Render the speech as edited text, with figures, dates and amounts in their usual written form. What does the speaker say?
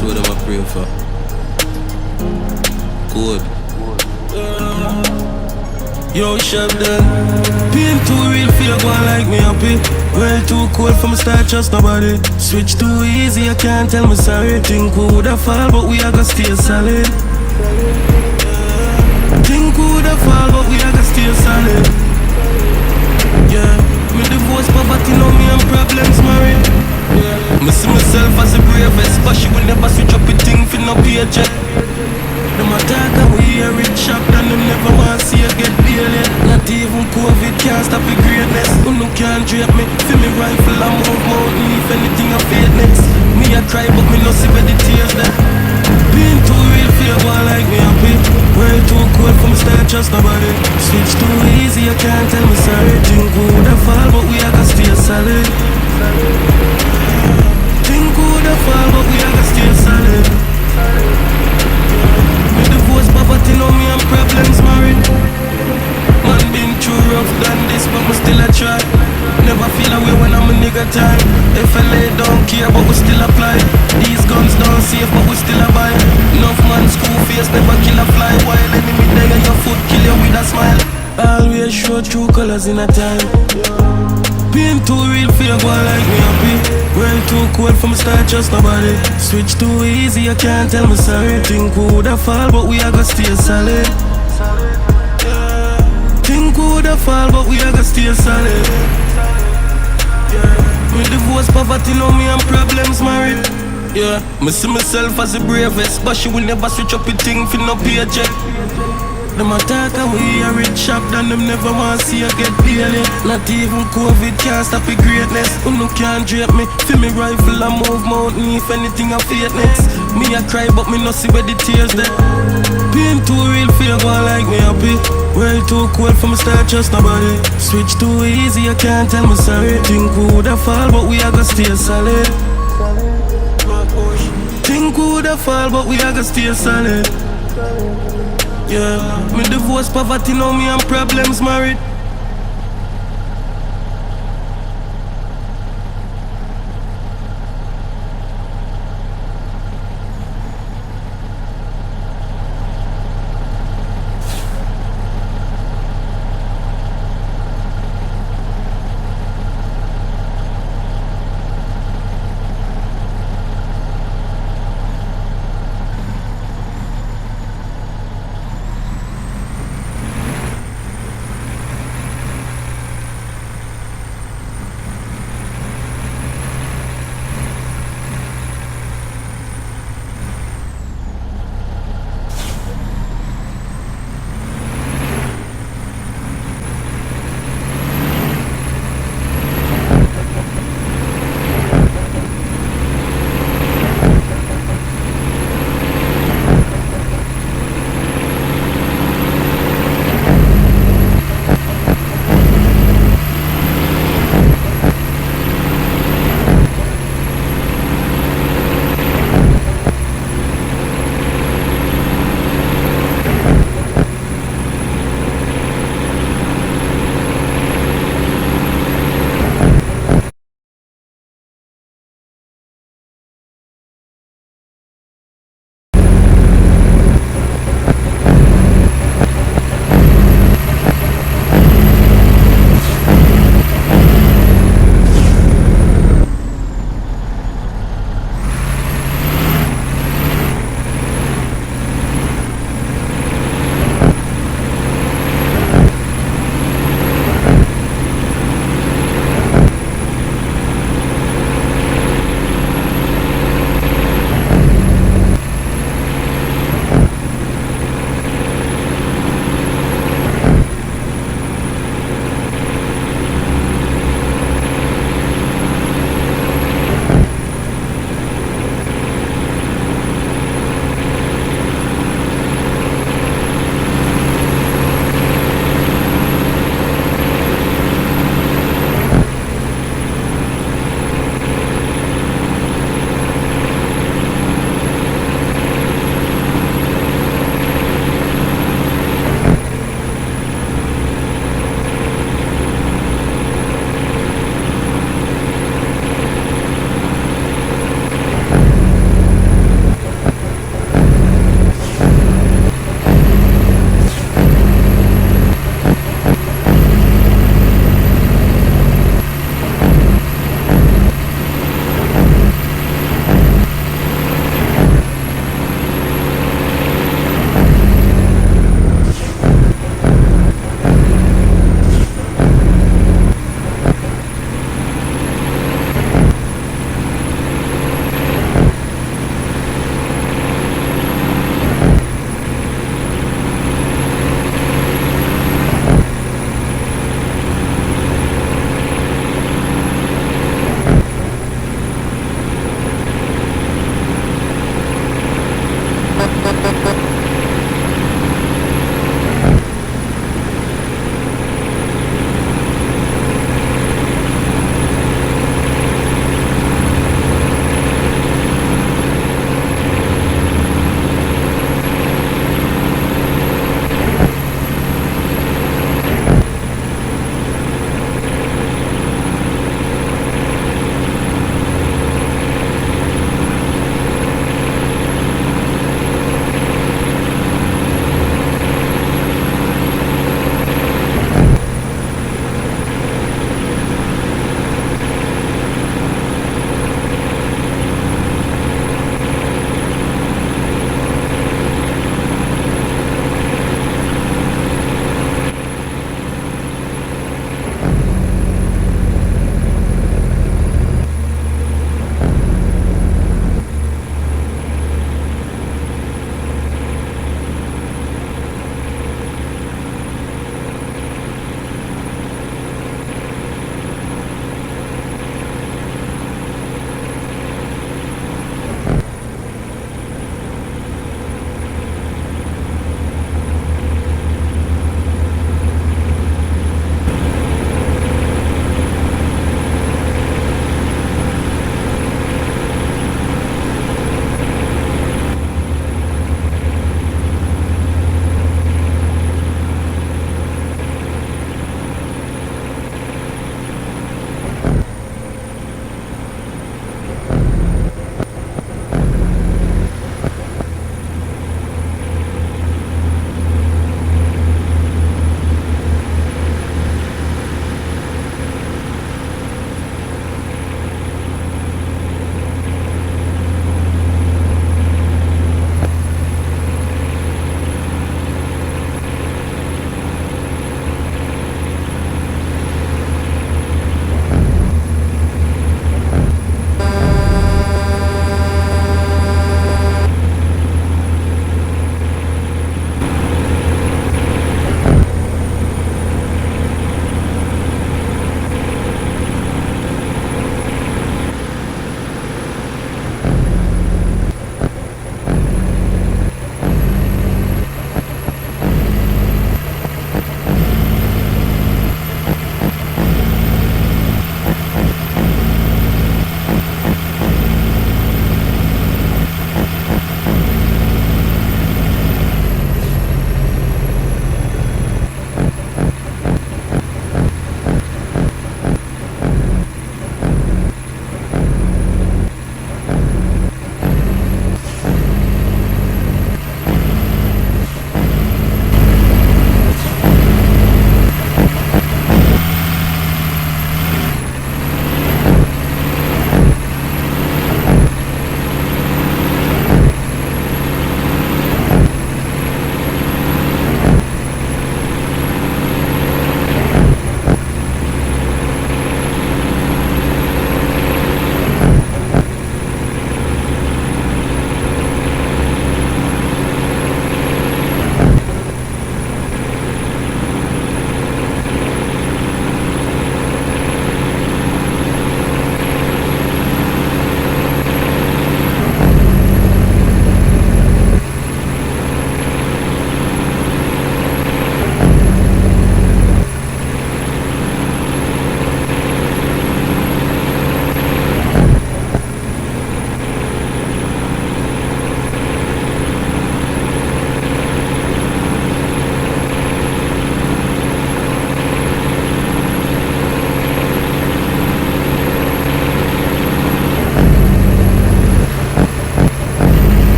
That's what I'm a pray for. Good. Yo, Sheldon, being too real for you, go on like me happy. Well, too cold for me start, trust nobody. Switch too easy, I can't tell me sorry. Think we woulda fall, but we are gonna stay solid. Think we woulda fall, but we are gonna stay solid. Yeah, me divorce, poverty, now me and problems married. Yeah, me see myself as the bravest, but she will never switch up a thing for no paycheck. Them attack and we hear it shop, and them never want to see you get daily. Not even COVID can't stop the greatness. Who no can't drape me, feel me rifle and move mountain. If anything I fade next, me I cry but me no see where the tears there. Being too real for you, boy like me happy. World too cold for me start trust nobody. Switch too easy, you can't tell me sorry. Think we woulda fall but we are gonna stay solid. Think we woulda fall but we are gonna stay solid. Me divorce, poverty, now me and problems married. Man been too rough than this, but we still a try. Never feel away when I'm a nigga time. FLA don't care, but we still apply. These guns don't safe, but we still a buy. Enough man school face, never kill a fly. While enemy there and your foot kill you with a smile. Always show true colors in a time. Being too real for you, go like me happy. World too cold for me start trust nobody. Switch too easy, you can't tell me sorry. Think we woulda fall, but we are gonna stay solid. Think we woulda fall, but we are gonna stay solid. Me divorce, poverty, now me and problems married. Yeah, me see myself as the bravest, but she will never switch up a thing for no paycheck. Them attack and we hear it shop, then them never want to see you get daily. Not even COVID can't stop the greatness. Who no can't drape me, feel me rifle and move mountain. If anything I fade next, me I cry but me no see where the tears there. Being too real for you, go on like me happy. World too cold for me start trust nobody. Switch too easy, you can't tell me sorry. Think we woulda fall but we are gonna stay solid. Think we woulda fall but we are gonna stay solid. Yeah, me divorce, poverty, now me and problems married.